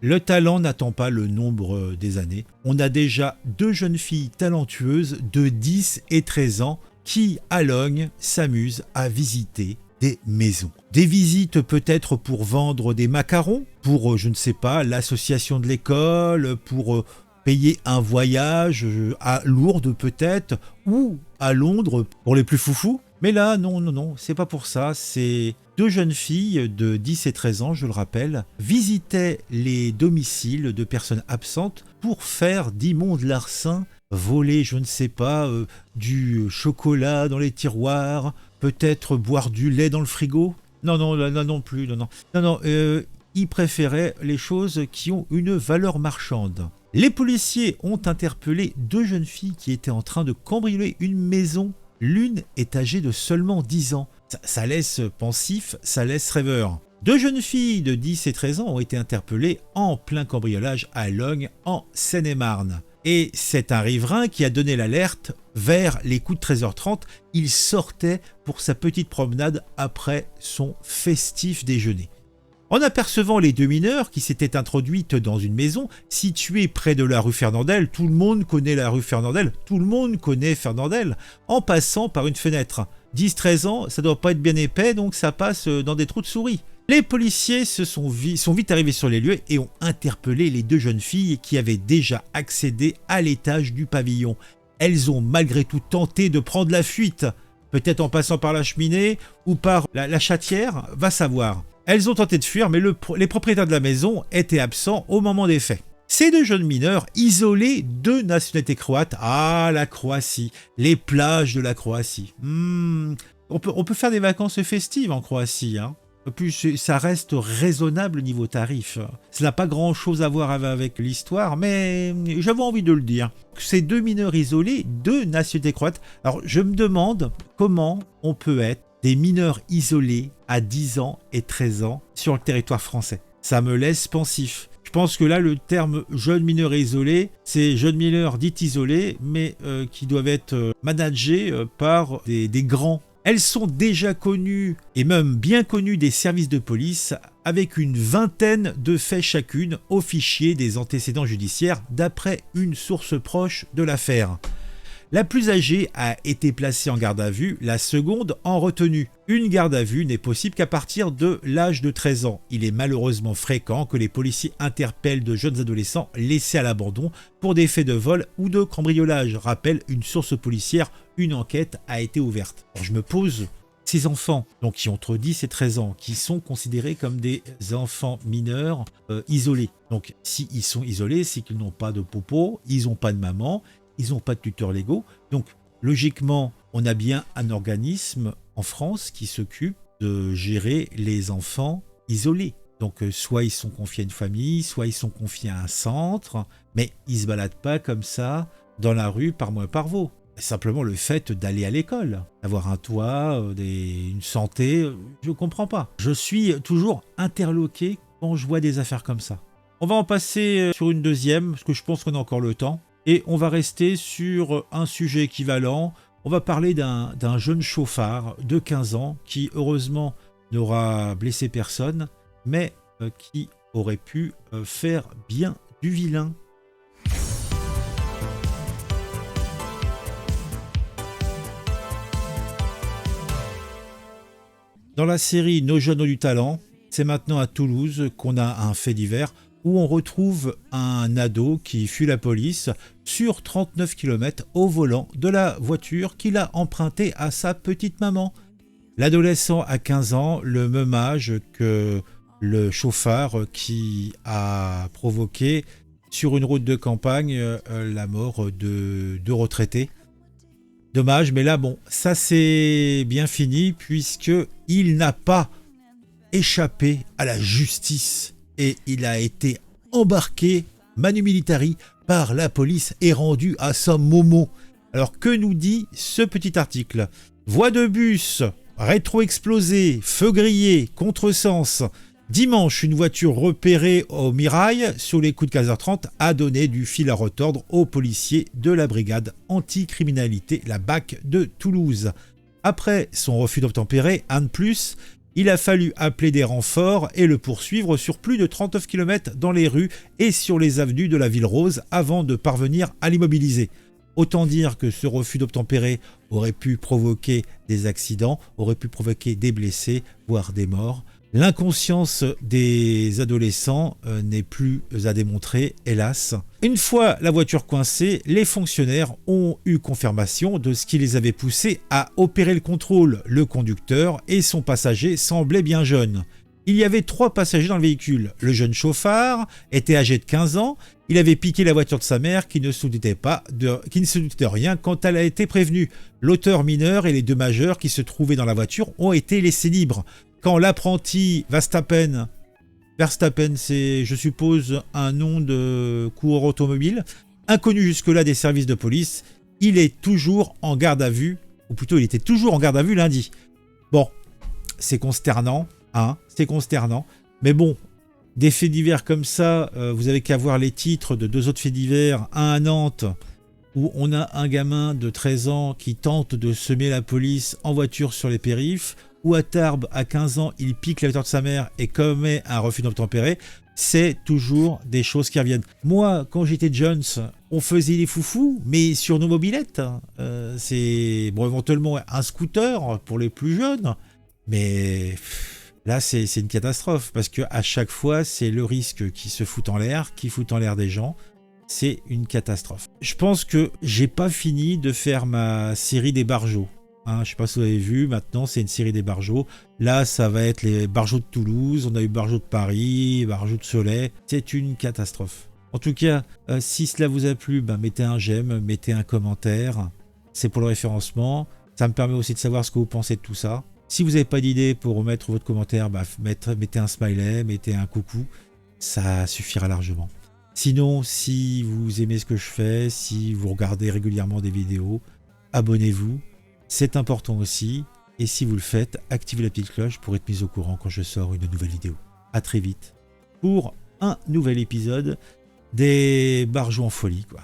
Le talent n'attend pas le nombre des années. On a déjà 2 jeunes filles talentueuses de 10 et 13 ans qui, à Logne, s'amusent à visiter des maisons. Des visites peut-être pour vendre des macarons, pour, je ne sais pas, l'association de l'école, pour payer un voyage à Lourdes peut-être, ou à Londres pour les plus foufous. Mais là, non, c'est pas pour ça, c'est 2 jeunes filles de 10 et 13 ans, je le rappelle, visitaient les domiciles de personnes absentes pour faire d'immondes larcins, voler, je ne sais pas, du chocolat dans les tiroirs, peut-être boire du lait dans le frigo. Non, là non plus, non, ils préféraient les choses qui ont une valeur marchande. Les policiers ont interpellé 2 jeunes filles qui étaient en train de cambrioler une maison. L'une est âgée de seulement 10 ans. Ça laisse pensif, ça laisse rêveur. 2 jeunes filles de 10 et 13 ans ont été interpellées en plein cambriolage à Logne, en Seine-et-Marne. Et c'est un riverain qui a donné l'alerte vers les coups de 13h30. Il sortait pour sa petite promenade après son festif déjeuner. En apercevant les 2 mineurs qui s'étaient introduites dans une maison située près de la rue Fernandel, tout le monde connaît la rue Fernandel, tout le monde connaît Fernandel, en passant par une fenêtre. 10-13 ans, ça doit pas être bien épais, donc ça passe dans des trous de souris. Les policiers sont vite arrivés sur les lieux et ont interpellé les 2 jeunes filles qui avaient déjà accédé à l'étage du pavillon. Elles ont malgré tout tenté de prendre la fuite, peut-être en passant par la cheminée ou par la chatière, va savoir. Elles ont tenté de fuir, mais les propriétaires de la maison étaient absents au moment des faits. Ces 2 jeunes mineurs, isolés de nationalité croate, la Croatie, les plages de la Croatie. On peut faire des vacances festives en Croatie, hein. En plus, ça reste raisonnable niveau tarif. Ça n'a pas grand-chose à voir avec l'histoire, mais j'avais envie de le dire. Ces 2 mineurs isolés de nationalité croate. Alors, je me demande comment on peut être des mineurs isolés à 10 ans et 13 ans sur le territoire français. Ça me laisse pensif. Je pense que là, le terme jeune mineur isolé, c'est jeune mineur dit isolé, mais qui doivent être managés par des grands. Elles sont déjà connues, et même bien connues des services de police, avec une vingtaine de faits chacune au fichier des antécédents judiciaires, d'après une source proche de l'affaire. La plus âgée a été placée en garde à vue, la seconde en retenue. Une garde à vue n'est possible qu'à partir de l'âge de 13 ans. Il est malheureusement fréquent que les policiers interpellent de jeunes adolescents laissés à l'abandon pour des faits de vol ou de cambriolage. Rappelle une source policière, une enquête a été ouverte. Alors je me pose, ces enfants, donc qui ont entre 10 et 13 ans, qui sont considérés comme des enfants mineurs isolés. Donc s'ils sont isolés, c'est qu'ils n'ont pas de popo, ils n'ont pas de maman, ils n'ont pas de tuteurs légaux. Donc, logiquement, on a bien un organisme en France qui s'occupe de gérer les enfants isolés. Donc, soit ils sont confiés à une famille, soit ils sont confiés à un centre, mais ils ne se baladent pas comme ça dans la rue par moi par vous. Simplement le fait d'aller à l'école, d'avoir un toit, une santé, je ne comprends pas. Je suis toujours interloqué quand je vois des affaires comme ça. On va en passer sur une deuxième, parce que je pense qu'on a encore le temps. Et on va rester sur un sujet équivalent. On va parler d'un jeune chauffard de 15 ans qui, heureusement, n'aura blessé personne, mais qui aurait pu faire bien du vilain. Dans la série Nos jeunes ont du talent, c'est maintenant à Toulouse qu'on a un fait divers où on retrouve un ado qui fuit la police sur 39 km au volant de la voiture qu'il a empruntée à sa petite maman. L'adolescent a 15 ans, le même âge que le chauffard qui a provoqué sur une route de campagne la mort de 2 retraités. Dommage, mais là, bon, ça c'est bien fini puisqu'il n'a pas échappé à la justice. Et il a été embarqué, manu militari, par la police et rendu à son momo. Alors que nous dit ce petit article ? Voie de bus, rétro-explosé, feu grillé, contresens. Dimanche, une voiture repérée au Mirail sur les coups de 15h30 a donné du fil à retordre aux policiers de la brigade anticriminalité, la BAC de Toulouse. Après son refus d'obtempérer, un de plus, Il a fallu appeler des renforts et le poursuivre sur plus de 39 km dans les rues et sur les avenues de la Ville Rose avant de parvenir à l'immobiliser. Autant dire que ce refus d'obtempérer aurait pu provoquer des accidents, aurait pu provoquer des blessés, voire des morts. L'inconscience des adolescents n'est plus à démontrer, hélas. Une fois la voiture coincée, les fonctionnaires ont eu confirmation de ce qui les avait poussés à opérer le contrôle. Le conducteur et son passager semblaient bien jeunes. Il y avait 3 passagers dans le véhicule. Le jeune chauffard était âgé de 15 ans. Il avait piqué la voiture de sa mère qui ne se doutait de rien quand elle a été prévenue. L'auteur mineur et les 2 majeurs qui se trouvaient dans la voiture ont été laissés libres. Quand l'apprenti Verstappen, c'est, je suppose, un nom de coureur automobile, inconnu jusque-là des services de police, il est toujours en garde à vue, ou plutôt il était toujours en garde à vue lundi. Bon, c'est consternant, c'est consternant, mais bon, des faits divers comme ça, vous avez qu'à voir les titres de 2 autres faits divers, un à Nantes, où on a un gamin de 13 ans qui tente de semer la police en voiture sur les périphes', ou à Tarbes, à 15 ans, il pique la voiture de sa mère et commet un refus d'obtempérer, c'est toujours des choses qui reviennent. Moi, quand j'étais jeune, on faisait les foufous, mais sur nos mobylettes. C'est bon, éventuellement un scooter pour les plus jeunes, mais là, c'est une catastrophe, parce qu'à chaque fois, c'est le risque qui se fout en l'air, qui fout en l'air des gens. C'est une catastrophe. Je pense que j'ai pas fini de faire ma série des barjots. Je ne sais pas si vous avez vu, maintenant c'est une série des barjots. Là, ça va être les barjots de Toulouse, on a eu barjots de Paris, barjots de Soleil. C'est une catastrophe. En tout cas, si cela vous a plu, mettez un j'aime, mettez un commentaire. C'est pour le référencement. Ça me permet aussi de savoir ce que vous pensez de tout ça. Si vous n'avez pas d'idée pour mettre votre commentaire, mettez un smiley, mettez un coucou. Ça suffira largement. Sinon, si vous aimez ce que je fais, si vous regardez régulièrement des vidéos, abonnez-vous. C'est important aussi, et si vous le faites, activez la petite cloche pour être mis au courant quand je sors une nouvelle vidéo. A très vite pour un nouvel épisode des barjots en folie, quoi.